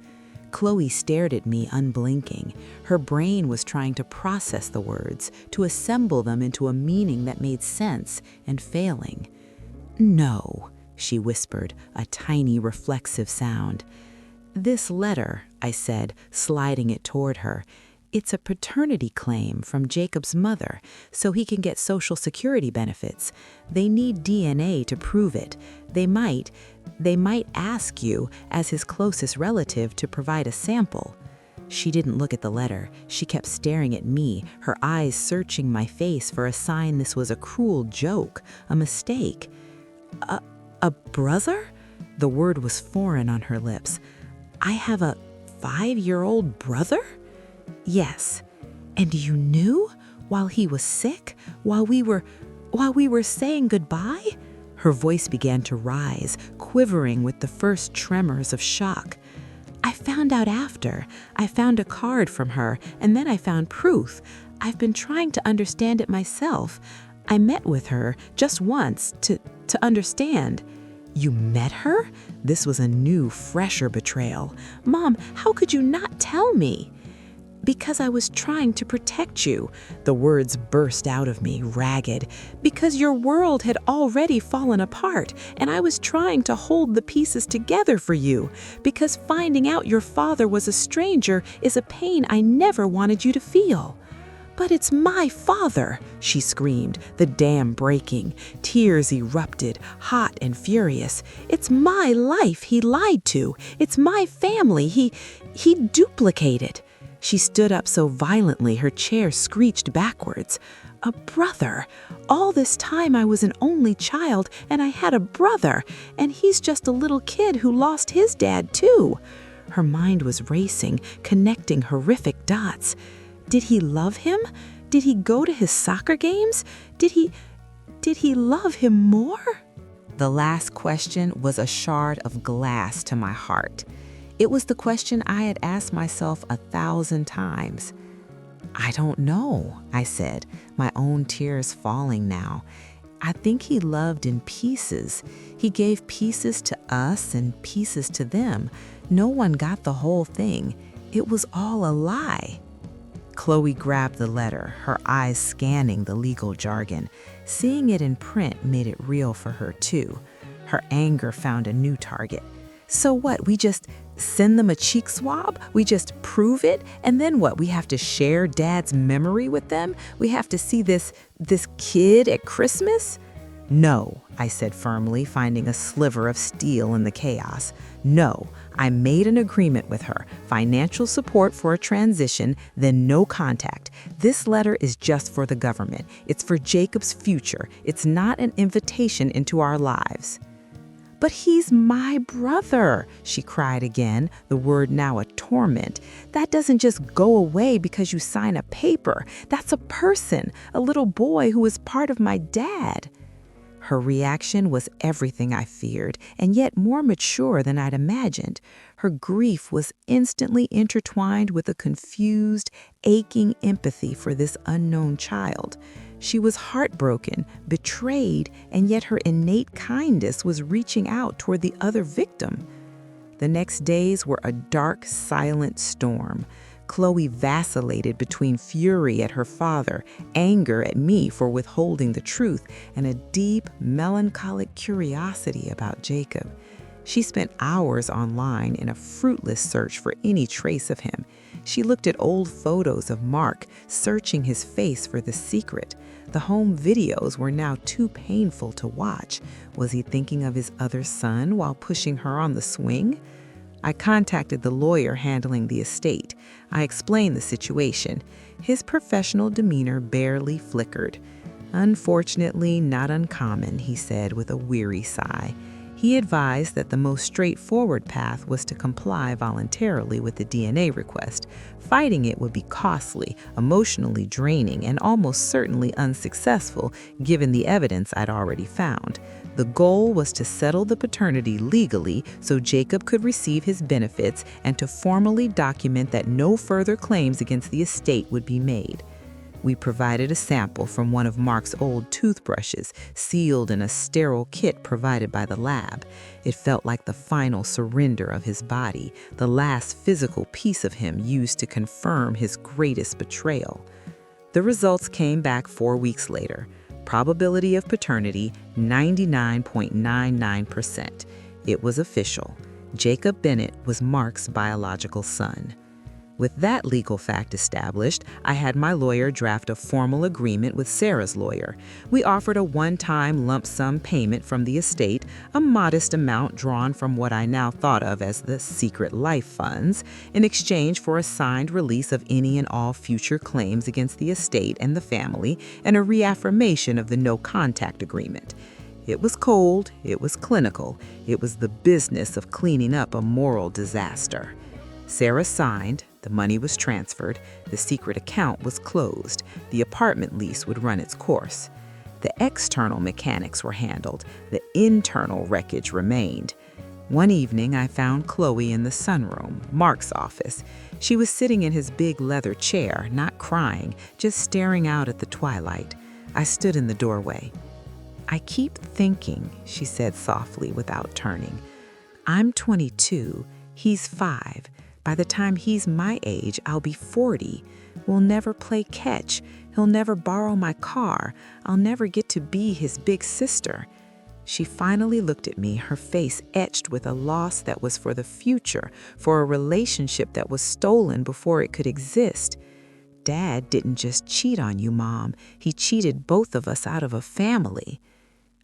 Chloe stared at me unblinking. Her brain was trying to process the words, to assemble them into a meaning that made sense, and failing. No, she whispered, a tiny reflexive sound. This letter, I said, sliding it toward her, It's a paternity claim from Jacob's mother, so he can get Social Security benefits. They need DNA to prove it. They might ask you, as his closest relative, to provide a sample. She didn't look at the letter. She kept staring at me, her eyes searching my face for a sign this was a cruel joke, a mistake. A brother? The word was foreign on her lips. I have a 5-year-old brother? Yes. And you knew? While he was sick? While we were saying goodbye? Her voice began to rise, quivering with the first tremors of shock. I found out after. I found a card from her, and then I found proof. I've been trying to understand it myself. I met with her just once to understand. You met her? This was a new, fresher betrayal. Mom, how could you not tell me? Because I was trying to protect you. The words burst out of me, ragged. Because your world had already fallen apart, and I was trying to hold the pieces together for you. Because finding out your father was a stranger is a pain I never wanted you to feel. But it's my father, she screamed, the dam breaking. Tears erupted, hot and furious. It's my life he lied to. It's my family he duplicated. She stood up so violently her chair screeched backwards. A brother. All this time I was an only child, and I had a brother, and he's just a little kid who lost his dad too. Her mind was racing, connecting horrific dots. Did he love him? Did he go to his soccer games? Did he love him more? The last question was a shard of glass to my heart. It was the question I had asked myself 1,000 times. I don't know, I said, my own tears falling now. I think he loved in pieces. He gave pieces to us and pieces to them. No one got the whole thing. It was all a lie. Chloe grabbed the letter, her eyes scanning the legal jargon. Seeing it in print made it real for her, too. Her anger found a new target. So what, we just send them a cheek swab? We just prove it? And then what, we have to share Dad's memory with them? We have to see this kid at Christmas? No, I said firmly, finding a sliver of steel in the chaos. No, I made an agreement with her. Financial support for a transition, then no contact. This letter is just for the government. It's for Jacob's future. It's not an invitation into our lives. But he's my brother, she cried again, the word now a torment. That doesn't just go away because you sign a paper. That's a person, a little boy who is part of my dad. Her reaction was everything I feared, and yet more mature than I'd imagined. Her grief was instantly intertwined with a confused, aching empathy for this unknown child. She was heartbroken, betrayed, and yet her innate kindness was reaching out toward the other victim. The next days were a dark, silent storm. Chloe vacillated between fury at her father, anger at me for withholding the truth, and a deep, melancholic curiosity about Jacob. She spent hours online in a fruitless search for any trace of him. She looked at old photos of Mark, searching his face for the secret. The home videos were now too painful to watch. Was he thinking of his other son while pushing her on the swing? I contacted the lawyer handling the estate. I explained the situation. His professional demeanor barely flickered. Unfortunately, not uncommon, he said with a weary sigh. He advised that the most straightforward path was to comply voluntarily with the DNA request. Fighting it would be costly, emotionally draining, and almost certainly unsuccessful given the evidence I'd already found. The goal was to settle the paternity legally so Jacob could receive his benefits and to formally document that no further claims against the estate would be made. We provided a sample from one of Mark's old toothbrushes, sealed in a sterile kit provided by the lab. It felt like the final surrender of his body, the last physical piece of him used to confirm his greatest betrayal. The results came back 4 weeks later. Probability of paternity, 99.99%. It was official. Jacob Bennett was Mark's biological son. With that legal fact established, I had my lawyer draft a formal agreement with Sarah's lawyer. We offered a one-time lump sum payment from the estate, a modest amount drawn from what I now thought of as the secret life funds, in exchange for a signed release of any and all future claims against the estate and the family, and a reaffirmation of the no-contact agreement. It was cold, it was clinical, it was the business of cleaning up a moral disaster. Sarah signed, the money was transferred, the secret account was closed, the apartment lease would run its course. The external mechanics were handled, the internal wreckage remained. One evening, I found Chloe in the sunroom, Mark's office. She was sitting in his big leather chair, not crying, just staring out at the twilight. I stood in the doorway. "I keep thinking," she said softly without turning. "I'm 22, he's 5. By the time he's my age, I'll be 40. We'll never play catch. He'll never borrow my car. I'll never get to be his big sister." She finally looked at me, her face etched with a loss that was for the future, for a relationship that was stolen before it could exist. "Dad didn't just cheat on you, Mom. He cheated both of us out of a family."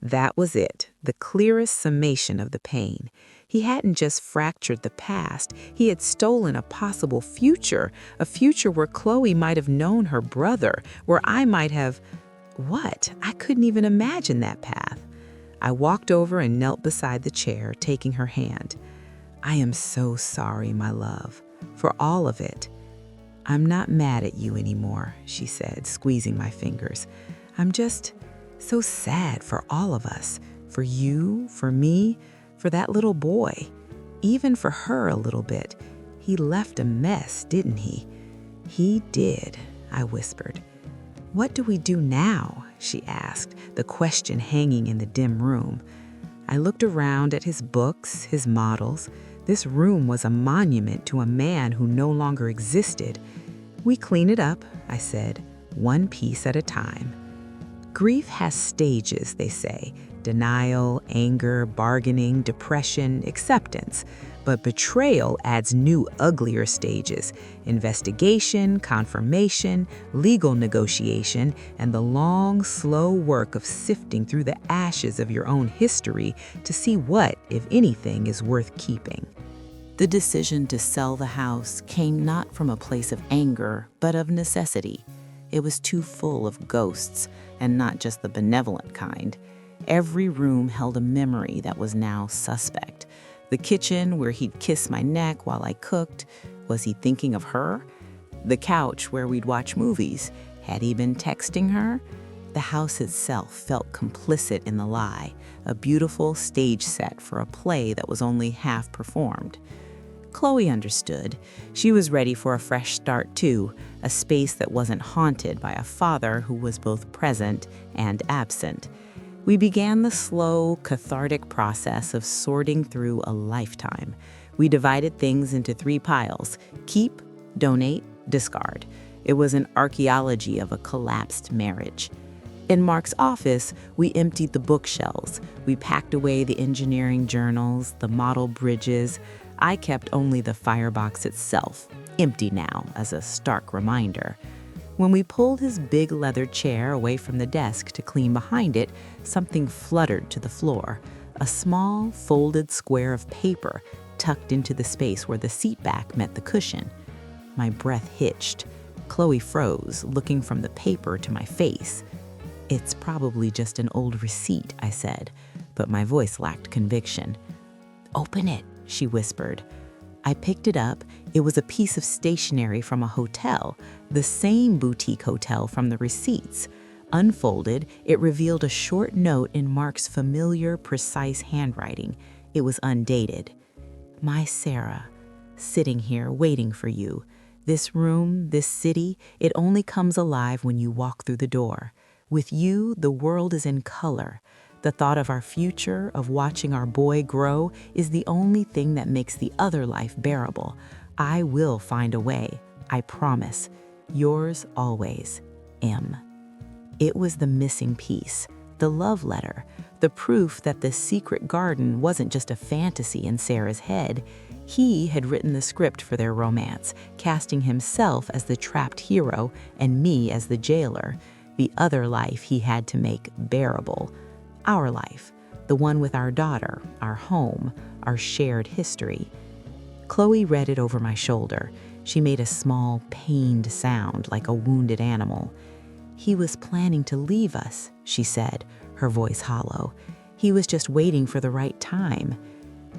That was it, the clearest summation of the pain. He hadn't just fractured the past, he had stolen a possible future, a future where Chloe might have known her brother, where I might have... What? I couldn't even imagine that path. I walked over and knelt beside the chair, taking her hand. "I am so sorry, my love, for all of it." "I'm not mad at you anymore," she said, squeezing my fingers. "I'm just so sad for all of us, for you, for me, for that little boy, even for her a little bit. He left a mess, didn't he?" "He did," I whispered. "What do we do now?" she asked, the question hanging in the dim room. I looked around at his books, his models. This room was a monument to a man who no longer existed. "We clean it up," I said, "one piece at a time." Grief has stages, they say. Denial, anger, bargaining, depression, acceptance. But betrayal adds new, uglier stages. Investigation, confirmation, legal negotiation, and the long, slow work of sifting through the ashes of your own history to see what, if anything, is worth keeping. The decision to sell the house came not from a place of anger, but of necessity. It was too full of ghosts, and not just the benevolent kind. Every room held a memory that was now suspect. The kitchen, where he'd kiss my neck while I cooked, was he thinking of her? The couch where we'd watch movies, had he been texting her? The house itself felt complicit in the lie, a beautiful stage set for a play that was only half performed. Chloe understood. She was ready for a fresh start too, a space that wasn't haunted by a father who was both present and absent. We began the slow, cathartic process of sorting through a lifetime. We divided things into 3 piles: keep, donate, discard. It was an archaeology of a collapsed marriage. In Mark's office, we emptied the bookshelves. We packed away the engineering journals, the model bridges. I kept only the firebox itself, empty now as a stark reminder. When we pulled his big leather chair away from the desk to clean behind it, something fluttered to the floor, a small, folded square of paper tucked into the space where the seat back met the cushion. My breath hitched. Chloe froze, looking from the paper to my face. "It's probably just an old receipt," I said, but my voice lacked conviction. "Open it," she whispered. I picked it up. It was a piece of stationery from a hotel, the same boutique hotel from the receipts. Unfolded, it revealed a short note in Mark's familiar, precise handwriting. It was undated. "My Sarah, sitting here waiting for you. This room, this city, it only comes alive when you walk through the door. With you, the world is in color. The thought of our future, of watching our boy grow, is the only thing that makes the other life bearable. I will find a way, I promise. Yours always, M." It was the missing piece. the love letter, the proof that the secret garden wasn't just a fantasy in Sarah's head. He had written the script for their romance, casting himself as the trapped hero and me as the jailer, the other life he had to make bearable. Our life, the one with our daughter, our home, our shared history. Chloe read it over my shoulder. She made a small, pained sound like a wounded animal. "He was planning to leave us," she said, her voice hollow. "He was just waiting for the right time."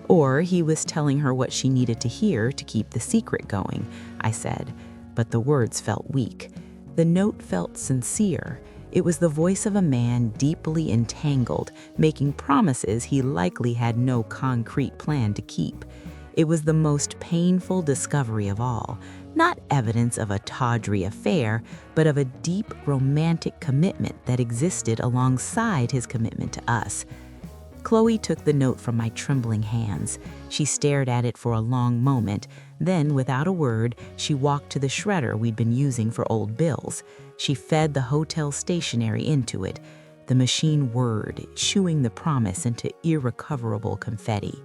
Or he was telling her what she needed to hear to keep the secret going, I said, but the words felt weak. The note felt sincere. It was the voice of a man deeply entangled, making promises he likely had no concrete plan to keep. It was the most painful discovery of all, not evidence of a tawdry affair, but of a deep romantic commitment that existed alongside his commitment to us. Chloe took the note from my trembling hands. She stared at it for a long moment. Then, without a word, she walked to the shredder we'd been using for old bills. She fed the hotel stationery into it. The machine whirred, chewing the promise into irrecoverable confetti.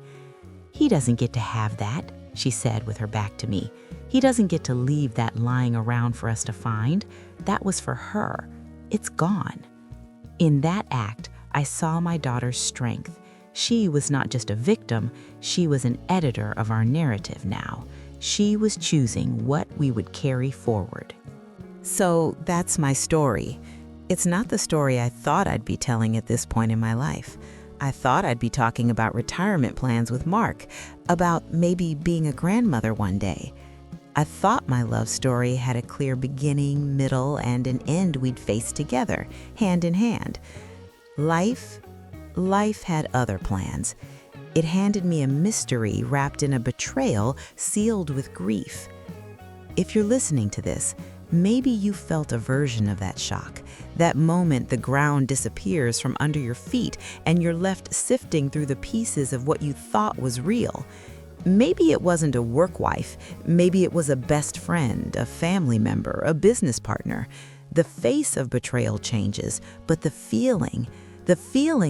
"He doesn't get to have that," she said with her back to me. "He doesn't get to leave that lying around for us to find. That was for her. It's gone." In that act, I saw my daughter's strength. She was not just a victim, she was an editor of our narrative now. She was choosing what we would carry forward. So that's my story. It's not the story I thought I'd be telling at this point in my life. I thought I'd be talking about retirement plans with Mark, about maybe being a grandmother one day. I thought my love story had a clear beginning, middle, and an end we'd face together, hand in hand. Life had other plans. It handed me a mystery wrapped in a betrayal sealed with grief. If you're listening to this, maybe you felt a version of that shock. That moment the ground disappears from under your feet and you're left sifting through the pieces of what you thought was real. Maybe it wasn't a work wife. Maybe it was a best friend, a family member, a business partner. The face of betrayal changes, but the feeling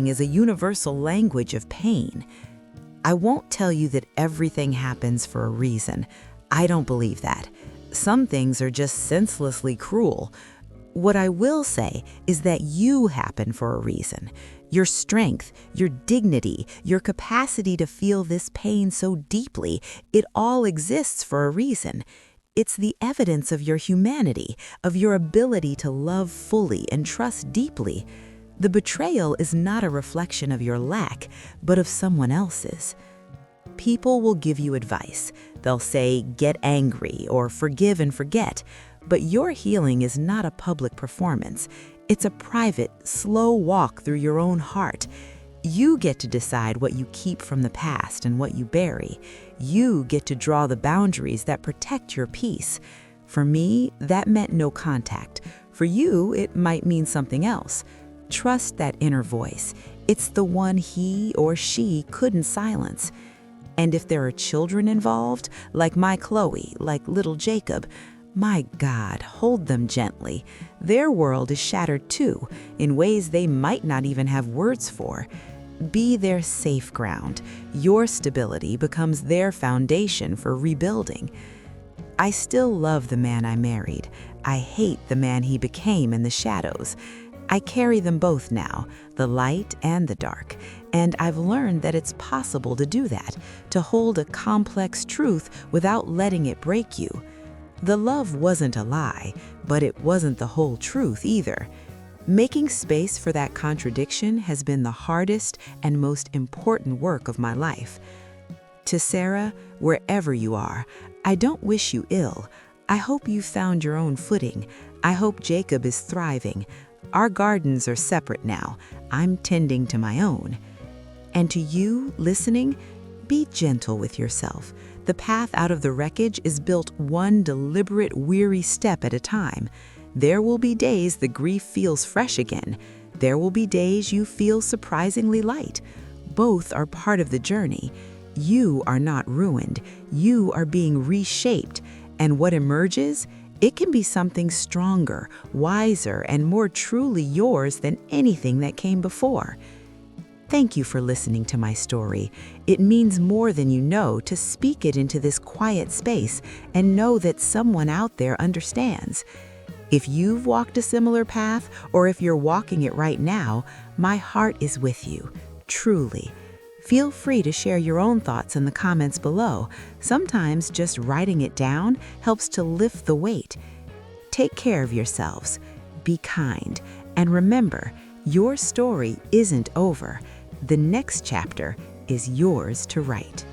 is a universal language of pain. I won't tell you that everything happens for a reason. I don't believe that. Some things are just senselessly cruel. What I will say is that you happen for a reason. Your strength, your dignity, your capacity to feel this pain so deeply, it all exists for a reason. It's the evidence of your humanity, of your ability to love fully and trust deeply. The betrayal is not a reflection of your lack, but of someone else's. People will give you advice. They'll say, get angry or forgive and forget. But your healing is not a public performance. It's a private, slow walk through your own heart. You get to decide what you keep from the past and what you bury. You get to draw the boundaries that protect your peace. For me, that meant no contact. For you, it might mean something else. Trust that inner voice. It's the one he or she couldn't silence. And if there are children involved, like my Chloe, like little Jacob, my God, hold them gently. Their world is shattered too, in ways they might not even have words for. Be their safe ground. Your stability becomes their foundation for rebuilding. I still love the man I married. I hate the man he became in the shadows. I carry them both now, the light and the dark, and I've learned that it's possible to do that, to hold a complex truth without letting it break you. The love wasn't a lie, but it wasn't the whole truth either. Making space for that contradiction has been the hardest and most important work of my life. To Sarah, wherever you are, I don't wish you ill. I hope you found your own footing. I hope Jacob is thriving. Our gardens are separate now. I'm tending to my own. And to you, listening, be gentle with yourself. The path out of the wreckage is built one deliberate, weary step at a time. There will be days the grief feels fresh again. There will be days you feel surprisingly light. Both are part of the journey. You are not ruined. You are being reshaped. And what emerges, it can be something stronger, wiser, and more truly yours than anything that came before. Thank you for listening to my story. It means more than you know to speak it into this quiet space and know that someone out there understands. If you've walked a similar path, or if you're walking it right now, my heart is with you, truly. Feel free to share your own thoughts in the comments below. Sometimes just writing it down helps to lift the weight. Take care of yourselves, be kind, and remember, your story isn't over. The next chapter is yours to write.